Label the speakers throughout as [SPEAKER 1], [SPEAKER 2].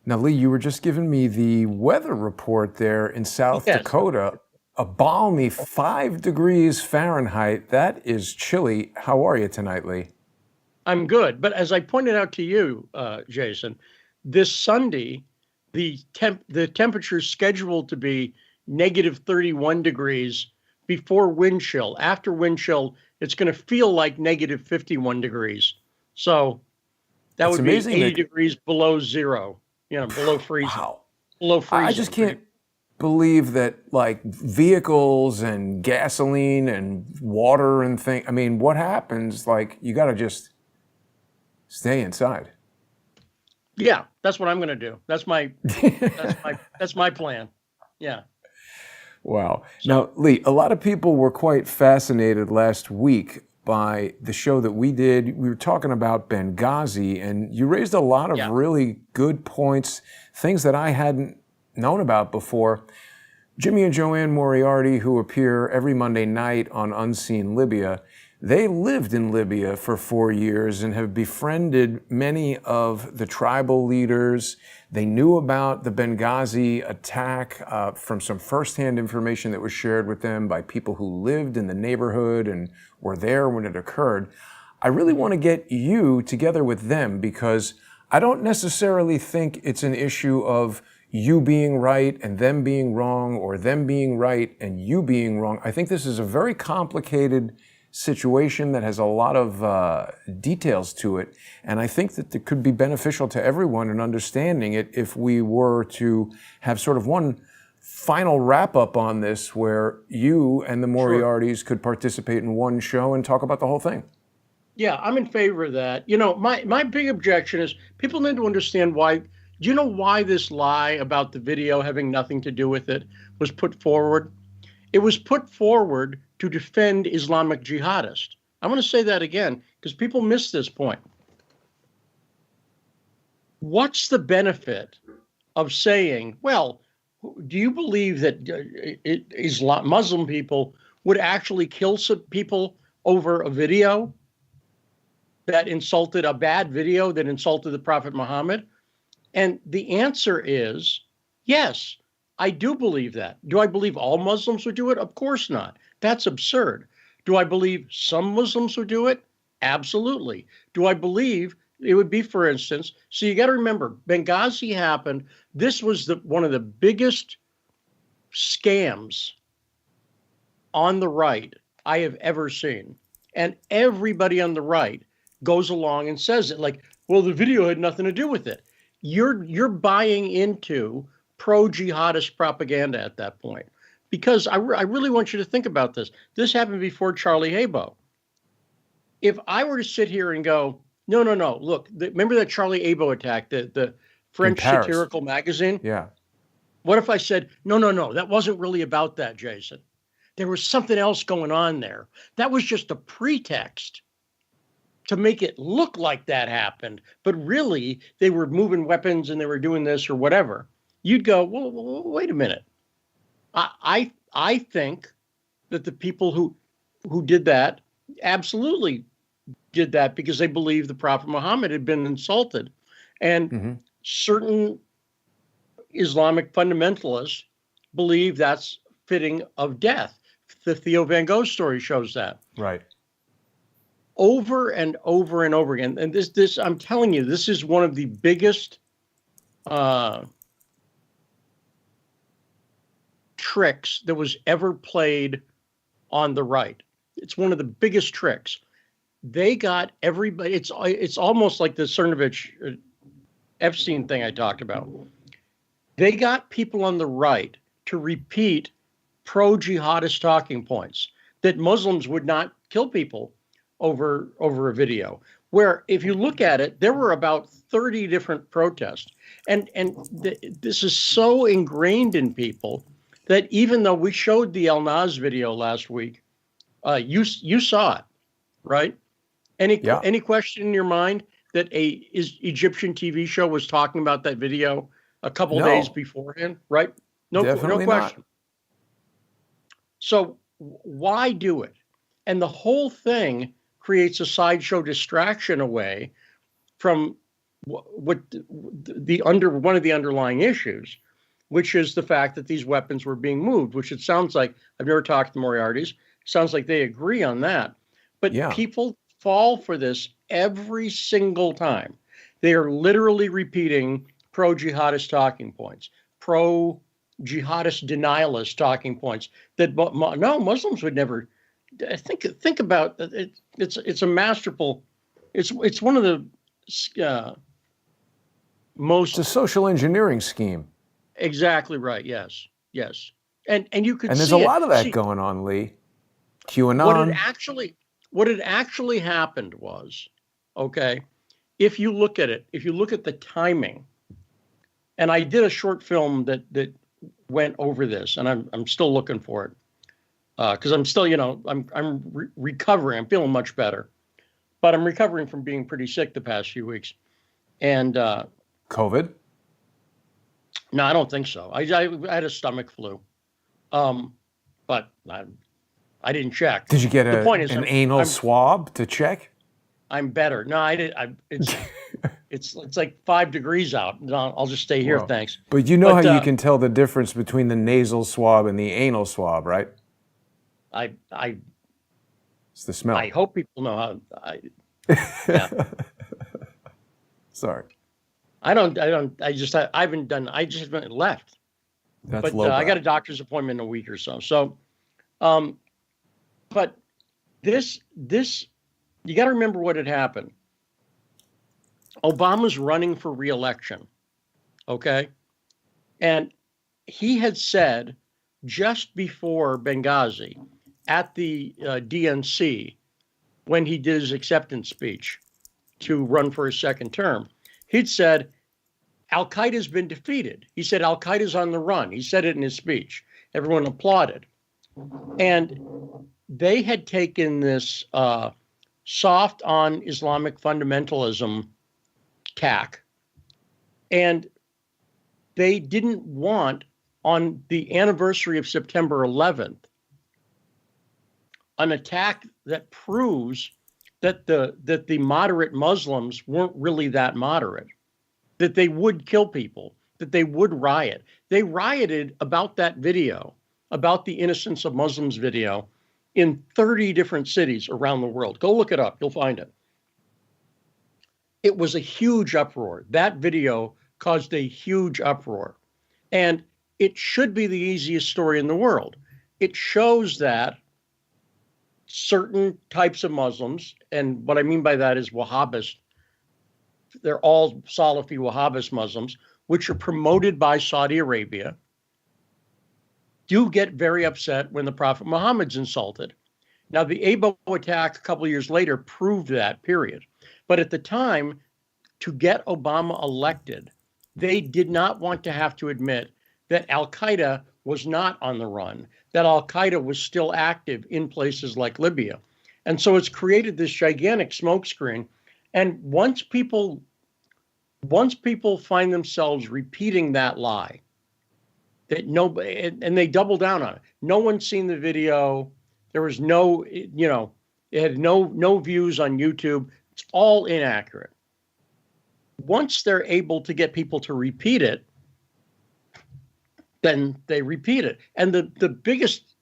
[SPEAKER 1] Now, Lee, you were just giving me the weather report there in South
[SPEAKER 2] Yes,
[SPEAKER 1] Dakota. A balmy 5 degrees Fahrenheit. That is chilly. How are you tonight, Lee?
[SPEAKER 2] I'm good. But as I pointed out to you, Jason, this Sunday, the temperature is scheduled to be negative 31 degrees before wind chill. After wind chill, it's going to feel like negative 51 degrees. So that
[SPEAKER 1] It's
[SPEAKER 2] would be
[SPEAKER 1] amazing
[SPEAKER 2] 80
[SPEAKER 1] that,
[SPEAKER 2] degrees below zero, below freezing,
[SPEAKER 1] wow.
[SPEAKER 2] below
[SPEAKER 1] I just
[SPEAKER 2] freezing.
[SPEAKER 1] can't believe that, like, vehicles and gasoline and water and I mean, what happens? Like, you got to just stay inside.
[SPEAKER 2] Yeah, that's what I'm going to do. That's my plan. Yeah.
[SPEAKER 1] Wow.
[SPEAKER 2] So
[SPEAKER 1] Now, Lee, a lot of people were quite fascinated last week by the show that we did. We were talking about Benghazi, and you raised a lot of
[SPEAKER 2] yeah.
[SPEAKER 1] really good points, things that I hadn't known about before. Jimmy and Joanne Moriarty, who appear every Monday night on Unseen Libya, they lived in Libya for 4 years and have befriended many of the tribal leaders. They knew about the Benghazi attack from some firsthand information that was shared with them by people who lived in the neighborhood and were there when it occurred. I really want to get you together with them because I don't necessarily think it's an issue of you being right and them being wrong, or them being right and you being wrong. I think this is a very complicated situation that has a lot of details to it. And I think that it could be beneficial to everyone in understanding it if we were to have sort of one final wrap up on this where you and the
[SPEAKER 2] Sure.
[SPEAKER 1] Moriartys could participate in one show and talk about the whole thing.
[SPEAKER 2] Yeah, I'm in favor of that. My big objection is people need to understand why. Do you know why this lie about the video having nothing to do with it was put forward? It was put forward to defend Islamic jihadists. I'm going to say that again because people miss this point. What's the benefit of saying, well, do you believe that Muslim people would actually kill some people over a video that insulted a bad video that insulted the Prophet Muhammad? And the answer is yes, I do believe that. Do I believe all Muslims would do it? Of course not. That's absurd. Do I believe some Muslims would do it? Absolutely. Do I believe it would be, for instance, so you got to remember, Benghazi happened. This was one of the biggest scams on the right I have ever seen. And everybody on the right goes along and says it like, well, the video had nothing to do with it. You're buying into pro-jihadist propaganda at that point. Because I really want you to think about this. This happened before Charlie Hebdo. If I were to sit here and go, no, look, remember that Charlie Hebdo attack, the
[SPEAKER 1] In
[SPEAKER 2] French
[SPEAKER 1] Paris.
[SPEAKER 2] satirical magazine?
[SPEAKER 1] Yeah.
[SPEAKER 2] What if I said, no, that wasn't really about that, Jason. There was something else going on there. That was just a pretext to make it look like that happened, but really they were moving weapons and they were doing this or whatever. You'd go, well, wait a minute. I think that the people who did that absolutely did that because they believed the Prophet Muhammad had been insulted, and certain Islamic fundamentalists believe that's fitting of death. The Theo Van Gogh story shows that.
[SPEAKER 1] Right.
[SPEAKER 2] Over and over and over again. And this, I'm telling you, this is one of the biggest tricks that was ever played on the right. It's one of the biggest tricks. They got everybody. It's almost like the Cernovich Epstein thing I talked about. They got people on the right to repeat pro-jihadist talking points that Muslims would not kill people over a video, where if you look at it, there were about 30 different protests. And this is so ingrained in people that even though we showed the El Naz video last week, you saw it, right? Any question in your mind that is Egyptian TV show was talking about that video a couple days beforehand, right? No question.
[SPEAKER 1] Not.
[SPEAKER 2] So why do it? And the whole thing creates a sideshow distraction away from what one of the underlying issues, which is the fact that these weapons were being moved, which it sounds like, I've never talked to Moriarty's, sounds like they agree on that. But
[SPEAKER 1] Yeah.
[SPEAKER 2] people fall for this every single time. They are literally repeating pro-jihadist talking points, pro-jihadist denialist talking points that no, Muslims would never. Think about it. It's a masterful. It's one of the most.
[SPEAKER 1] It's a social engineering scheme.
[SPEAKER 2] Exactly right. Yes. Yes. And you could
[SPEAKER 1] And there's
[SPEAKER 2] see
[SPEAKER 1] a lot of that
[SPEAKER 2] see,
[SPEAKER 1] going on, Lee. QAnon.
[SPEAKER 2] what had actually happened was, okay, if you look at it, if you look at the timing, and I did a short film that went over this, and I'm still looking for it because I'm still, I'm recovering. I'm feeling much better, but I'm recovering from being pretty sick the past few weeks. And
[SPEAKER 1] COVID?
[SPEAKER 2] no, I don't think so. I had a stomach flu, but I didn't check.
[SPEAKER 1] Did you get
[SPEAKER 2] The point is,
[SPEAKER 1] an anal swab to check?
[SPEAKER 2] I'm better. No, I did. It's like 5 degrees out. No, I'll just stay here.
[SPEAKER 1] Well,
[SPEAKER 2] Thanks.
[SPEAKER 1] But you know how you can tell the difference between the nasal swab and the anal swab, right? It's the smell.
[SPEAKER 2] I hope people know how. Yeah.
[SPEAKER 1] Sorry.
[SPEAKER 2] I haven't done. I just haven't left.
[SPEAKER 1] That's
[SPEAKER 2] But I got a doctor's appointment in a week or so. So, but this you got to remember what had happened. Obama's running for re-election, okay? And he had said just before Benghazi at the DNC, when he did his acceptance speech to run for his second term, he'd said, Al-Qaeda's been defeated. He said, Al-Qaeda's on the run. He said it in his speech. Everyone applauded. And they had taken this soft on Islamic fundamentalism tack, and they didn't want, on the anniversary of September 11th, an attack that proves that the moderate Muslims weren't really that moderate, that they would kill people, that they would riot. They rioted about that video, about the Innocence of Muslims video, in 30 different cities around the world. Go look it up. You'll find it. It was a huge uproar. That video caused a huge uproar. And it should be the easiest story in the world. It shows that certain types of Muslims, and what I mean by that is Wahhabist, they're all Salafi Wahhabist Muslims, which are promoted by Saudi Arabia, do get very upset when the Prophet Muhammad's insulted. Now, the Abo attack a couple of years later proved that, period. But at the time, to get Obama elected, they did not want to have to admit that Al-Qaeda was not on the run, that Al-Qaeda was still active in places like Libya. And so it's created this gigantic smokescreen. And once people find themselves repeating that lie, that nobody, and they double down on it. No one's seen the video. There was no, it had no views on YouTube. It's all inaccurate. Once they're able to get people to repeat it, then they repeat it. And the biggest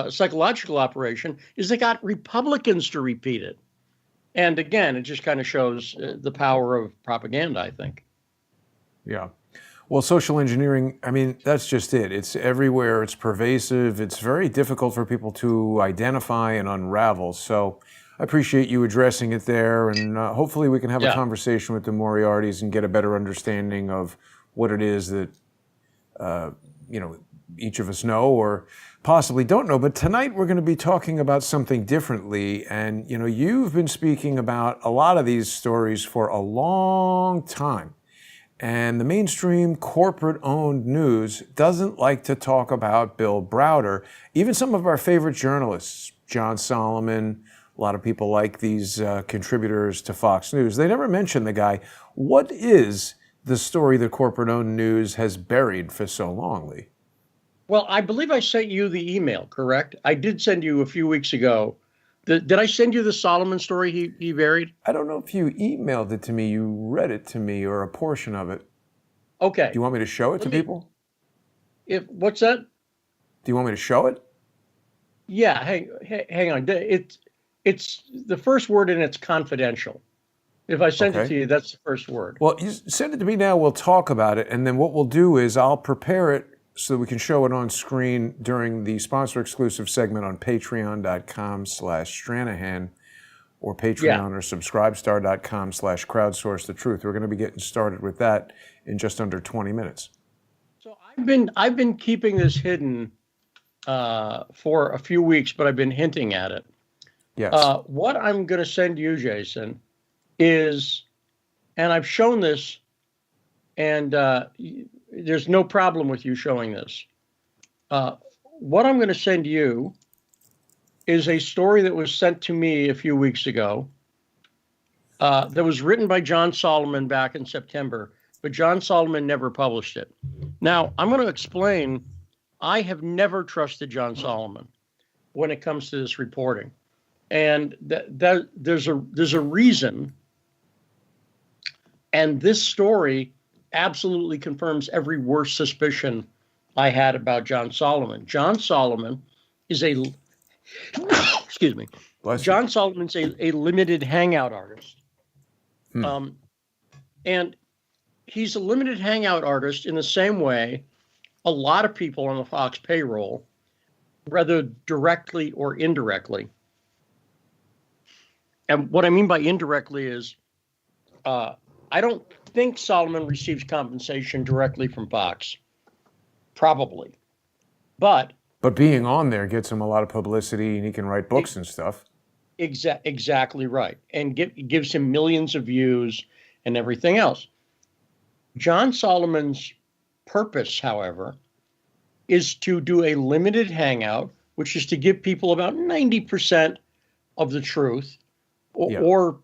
[SPEAKER 2] psychological operation is they got Republicans to repeat it. And again, it just kind of shows the power of propaganda, I think.
[SPEAKER 1] Yeah. Well, social engineering, I mean, that's just it. It's everywhere. It's pervasive. It's very difficult for people to identify and unravel. So I appreciate you addressing it there. And hopefully we can have a conversation with the Moriartys and get a better understanding of what it is that, each of us know or possibly don't know. But tonight we're going to be talking about something differently. And, you've been speaking about a lot of these stories for a long time. And the mainstream corporate-owned news doesn't like to talk about Bill Browder. Even some of our favorite journalists, John Solomon, a lot of people like these contributors to Fox News, they never mention the guy. What is the story that corporate-owned news has buried for so long, Lee?
[SPEAKER 2] Well, I believe I sent you the email, correct? I did send you a few weeks ago Did I send you the Solomon story he buried?
[SPEAKER 1] I don't know if you emailed it to me, you read it to me, or a portion of it. Do
[SPEAKER 2] Okay.
[SPEAKER 1] you want me to show it to people?
[SPEAKER 2] What's that?
[SPEAKER 1] Do you want me to show it?
[SPEAKER 2] Yeah, hang on. It's the first word and it's confidential. If I send it to you, that's the first word.
[SPEAKER 1] Well, you send it to me now. We'll talk about it. And then what we'll do is I'll prepare it so that we can show it on screen during the sponsor exclusive segment on patreon.com/Stranahan or Patreon or subscribestar.com/crowdsource the truth. We're going to be getting started with that in just under 20 minutes.
[SPEAKER 2] So I've been keeping this hidden for a few weeks, but I've been hinting at it.
[SPEAKER 1] Yes.
[SPEAKER 2] What I'm going to send you, Jason, is, and I've shown this, and there's no problem with you showing this. What I'm going to send you is a story that was sent to me a few weeks ago that was written by John Solomon back in September, but John Solomon never published it. Now, I'm going to explain, I have never trusted John Solomon when it comes to this reporting. And there's a reason. And this story absolutely confirms every worst suspicion I had about John Solomon. John Solomon is excuse me. John Solomon's a limited hangout artist. And he's a limited hangout artist in the same way a lot of people on the Fox payroll, whether directly or indirectly. And what I mean by indirectly is, I don't think Solomon receives compensation directly from Fox. Probably. But
[SPEAKER 1] being on there gets him a lot of publicity, and he can write books and stuff.
[SPEAKER 2] Exactly right. And gives him millions of views and everything else. John Solomon's purpose, however, is to do a limited hangout, which is to give people about 90% of the truth, or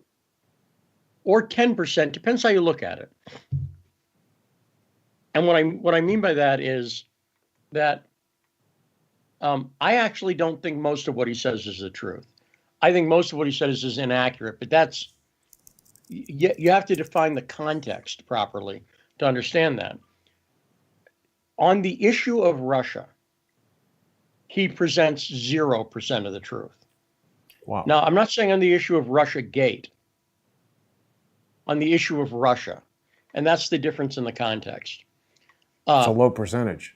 [SPEAKER 2] 10%, depends how you look at it. And what I mean by that is that I actually don't think most of what he says is the truth. I think most of what he says is inaccurate, but that's, you have to define the context properly to understand that. On the issue of Russia, he presents 0% of the truth.
[SPEAKER 1] Wow.
[SPEAKER 2] Now, I'm not saying on the issue of RussiaGate, on the issue of Russia, and that's the difference in the context.
[SPEAKER 1] It's a low percentage.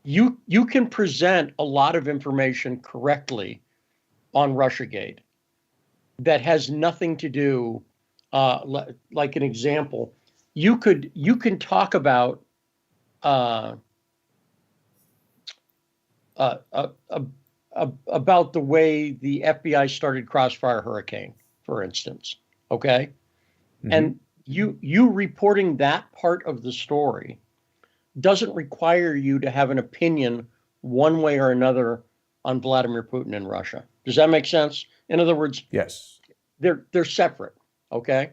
[SPEAKER 2] You can present a lot of information correctly on RussiaGate that has nothing to do, like an example, you can talk about about the way the FBI started Crossfire Hurricane, for instance. Okay. Mm-hmm. And you reporting that part of the story doesn't require you to have an opinion one way or another on Vladimir Putin and Russia. Does that make sense? In other words,
[SPEAKER 1] yes,
[SPEAKER 2] they're separate. Okay.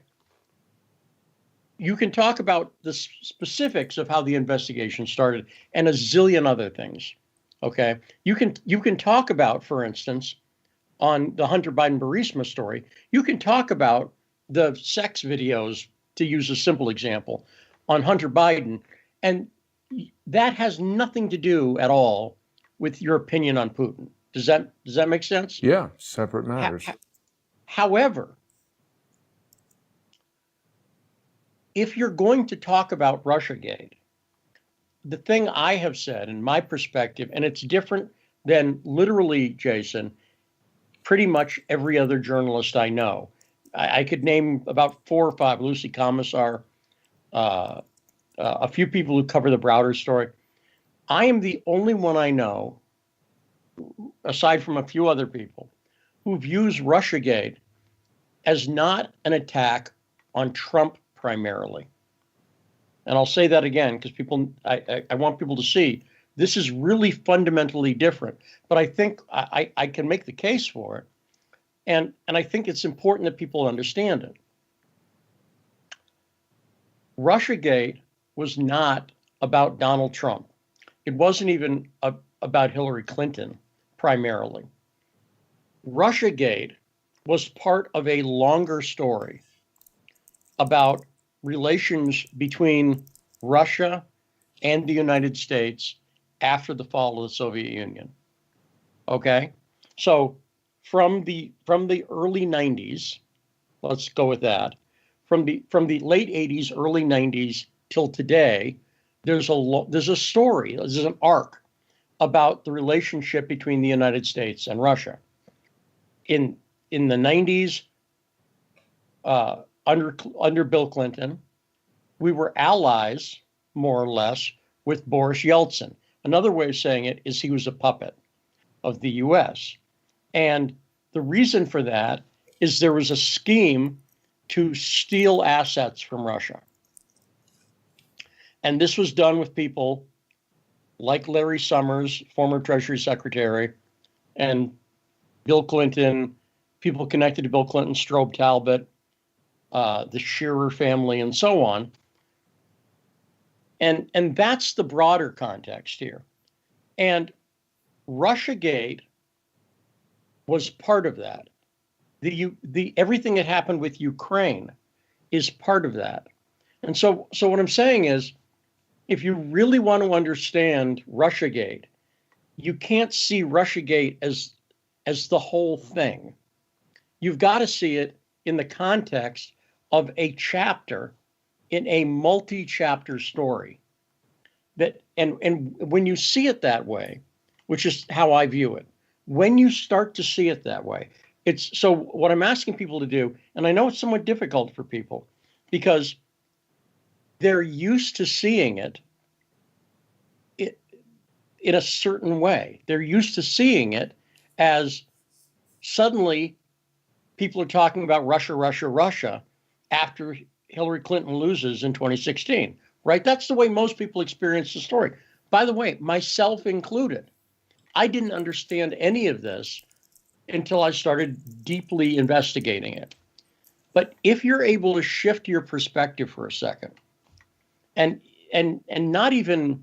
[SPEAKER 2] You can talk about the specifics of how the investigation started and a zillion other things. Okay. You can talk about, for instance, on the Hunter Biden Burisma story, you can talk about the sex videos, to use a simple example, on Hunter Biden, and that has nothing to do at all with your opinion on Putin. Does that make sense?
[SPEAKER 1] Yeah, separate matters.
[SPEAKER 2] However, if you're going to talk about RussiaGate, the thing I have said in my perspective, and it's different than literally, Jason, pretty much every other journalist I know. I could name about 4 or 5, Lucy Commissar, a few people who cover the Browder story. I am the only one I know, aside from a few other people, who views RussiaGate as not an attack on Trump primarily. And I'll say that again, because I want people to see this is really fundamentally different. But I think I can make the case for it. And I think it's important that people understand it. RussiaGate was not about Donald Trump. It wasn't even about Hillary Clinton primarily. RussiaGate was part of a longer story about relations between Russia and the United States after the fall of the Soviet Union. Okay? So from the early 90s, let's go with that. From the late 80s, early 90s till today, there's a story, there's an arc about the relationship between the United States and Russia. In the 90s, under Bill Clinton, we were allies, more or less, with Boris Yeltsin. Another way of saying it is he was a puppet of the US. And the reason for that is there was a scheme to steal assets from Russia. And this was done with people like Larry Summers, former Treasury Secretary, and Bill Clinton, people connected to Bill Clinton, Strobe Talbot, the Shearer family, and so on. And that's the broader context here. And RussiaGate was part of that. The everything that happened with Ukraine is part of that. And so what I'm saying is, if you really want to understand RussiaGate, you can't see RussiaGate as the whole thing. You've got to see it in the context of a chapter in a multi-chapter story. That and when you see it that way, which is how I view it, when you start to see it that way, it's so what I'm asking people to do, and I know it's somewhat difficult for people because they're used to seeing it in a certain way. They're used to seeing it as suddenly people are talking about Russia, Russia, Russia after Hillary Clinton loses in 2016, right? That's the way most people experience the story. By the way, myself included. I didn't understand any of this until I started deeply investigating it. But if you're able to shift your perspective for a second and not even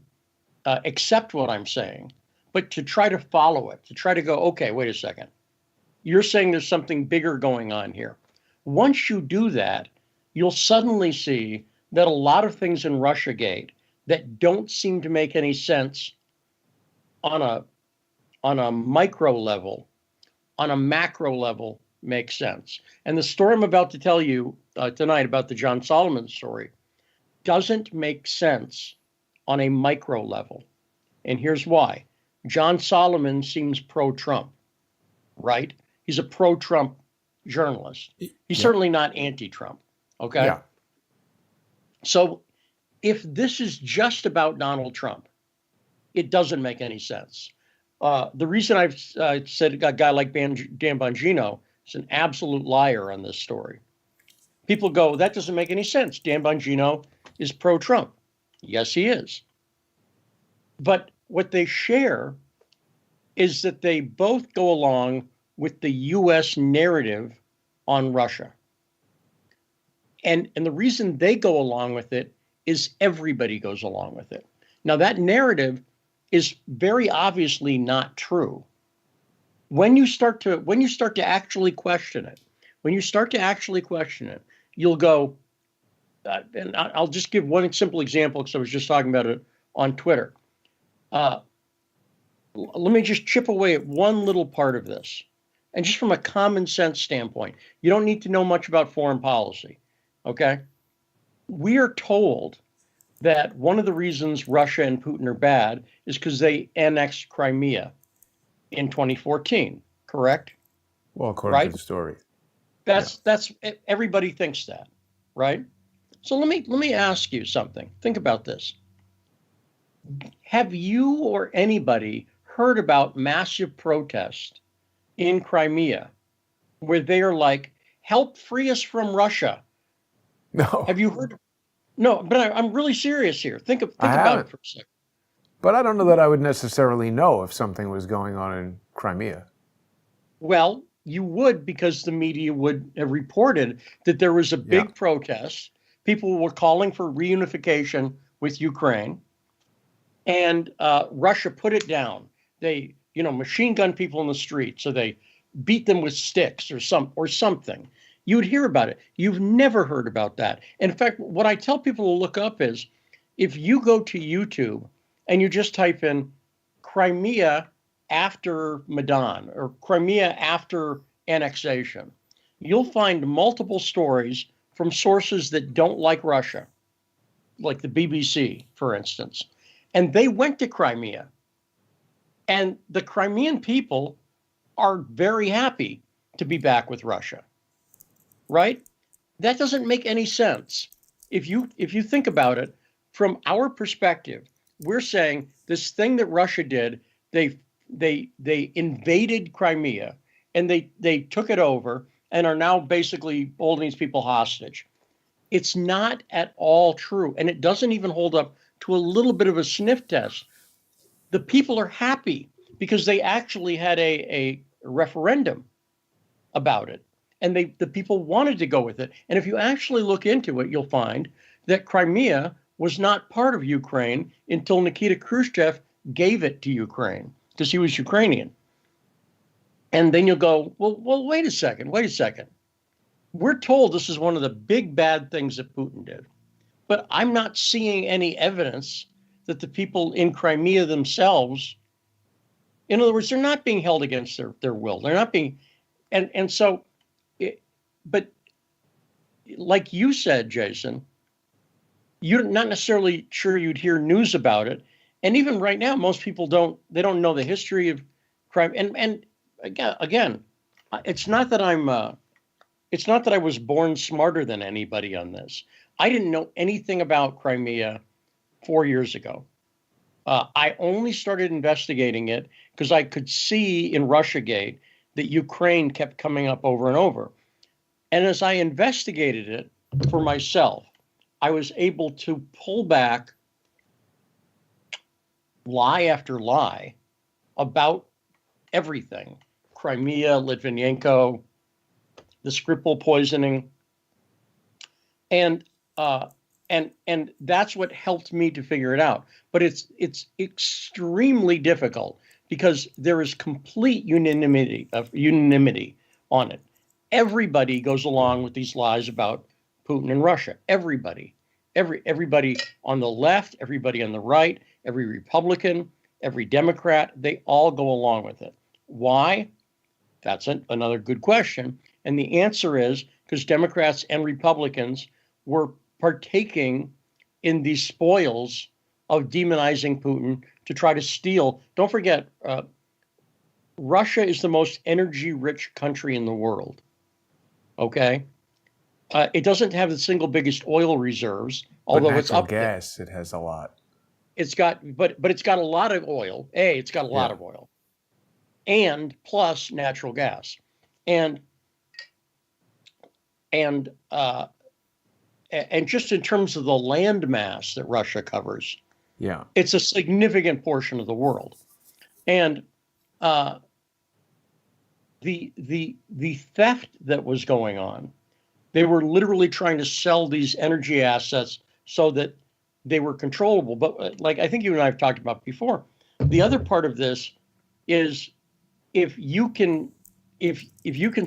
[SPEAKER 2] accept what I'm saying, but to try to follow it, to try to go, okay, wait a second. You're saying there's something bigger going on here. Once you do that, you'll suddenly see that a lot of things in RussiaGate that don't seem to make any sense on a micro level, on a macro level, make sense. And the story I'm about to tell you tonight about the John Solomon story doesn't make sense on a micro level. And here's why. John Solomon seems pro-Trump, right? He's a pro-Trump journalist. He's certainly not anti-Trump, okay?
[SPEAKER 1] Yeah.
[SPEAKER 2] So if this is just about Donald Trump, it doesn't make any sense. The reason I've said a guy like Dan Bongino is an absolute liar on this story. People go, that doesn't make any sense. Dan Bongino is pro-Trump. Yes, he is. But what they share is that they both go along with the U.S. narrative on Russia. And the reason they go along with it is everybody goes along with it. Now, that narrative is very obviously not true. When you start to actually question it, you'll go, and I'll just give one simple example because I was just talking about it on Twitter. Let me just chip away at one little part of this. And just from a common sense standpoint, you don't need to know much about foreign policy, okay? We are told that one of the reasons Russia and Putin are bad is because they annexed Crimea in 2014, correct?
[SPEAKER 1] Well, according to the story.
[SPEAKER 2] That's everybody thinks that, right? So let me ask you something. Think about this. Have you or anybody heard about massive protest in Crimea where they are like, help free us from Russia?
[SPEAKER 1] No.
[SPEAKER 2] Have you heard? No, but I'm really serious here. Think about it for a second.
[SPEAKER 1] But I don't know that I would necessarily know if something was going on in Crimea.
[SPEAKER 2] Well, you would, because the media would have reported that there was a big protest. People were calling for reunification with Ukraine, and Russia put it down. They, machine gun people in the street. So they beat them with sticks or something. You would hear about it. You've never heard about that. In fact, what I tell people to look up is if you go to YouTube and you just type in Crimea after Maidan or Crimea after annexation, you'll find multiple stories from sources that don't like Russia, like the BBC, for instance. And they went to Crimea. And the Crimean people are very happy to be back with Russia, right? That doesn't make any sense. If you think about it, from our perspective, we're saying this thing that Russia did, they invaded Crimea and they took it over and are now basically holding these people hostage. It's not at all true. And it doesn't even hold up to a little bit of a sniff test. The people are happy because they actually had a referendum about it. And the people wanted to go with it. And if you actually look into it, you'll find that Crimea was not part of Ukraine until Nikita Khrushchev gave it to Ukraine because he was Ukrainian. And then you'll go, well, wait a second. We're told this is one of the big bad things that Putin did. But I'm not seeing any evidence that the people in Crimea themselves, in other words, they're not being held against their will. They're not being, but like you said, Jason, you're not necessarily sure you'd hear news about it. And even right now, most people don't know the history of crime. And again, it's not that I was born smarter than anybody on this. I didn't know anything about Crimea 4 years ago. I only started investigating it because I could see in RussiaGate that Ukraine kept coming up over and over. And as I investigated it for myself, I was able to pull back lie after lie about everything. Crimea, Litvinenko, the Skripal poisoning. And that's what helped me to figure it out. But it's extremely difficult because there is complete unanimity on it. Everybody goes along with these lies about Putin and Russia. Everybody on the left, everybody on the right, every Republican, every Democrat, they all go along with it. Why? That's another good question. And the answer is because Democrats and Republicans were partaking in the spoils of demonizing Putin to try to steal. Don't forget, Russia is the most energy-rich country in the world. Okay? It doesn't have the single biggest oil reserves, although it's up there.
[SPEAKER 1] Natural gas, it has a lot.
[SPEAKER 2] It's got, but it's got a lot of oil. It's got a lot of oil, and plus natural gas, and just in terms of the land mass that Russia covers, it's a significant portion of the world, and the theft that was going on, they were literally trying to sell these energy assets so that they were controllable. But like I think you and I have talked about before, the other part of this is if you can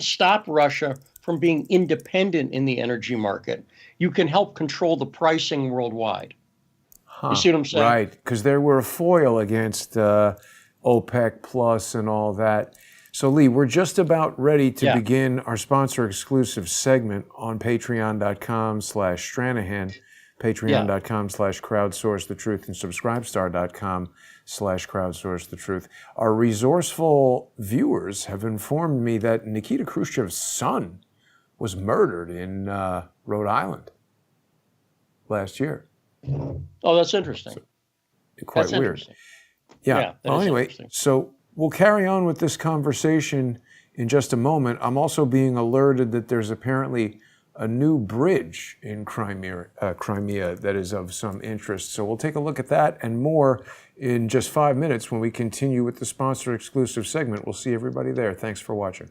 [SPEAKER 2] stop Russia from being independent in the energy market, you can help control the pricing worldwide. You see what I'm saying?
[SPEAKER 1] Right, because they were a foil against OPEC Plus and all that. So Lee, we're just about ready to begin our sponsor exclusive segment on patreon.com/Stranahan, patreon.com/crowdsourcethetruth, and subscribestar.com/crowdsourcethetruth. Our resourceful viewers have informed me that Nikita Khrushchev's son was murdered in Rhode Island last year.
[SPEAKER 2] Oh, that's interesting.
[SPEAKER 1] So, quite weird. Yeah. Well, anyway, so we'll carry on with this conversation in just a moment. I'm also being alerted that there's apparently a new bridge in Crimea that is of some interest. So we'll take a look at that and more in just 5 minutes when we continue with the sponsor exclusive segment. We'll see everybody there. Thanks for watching.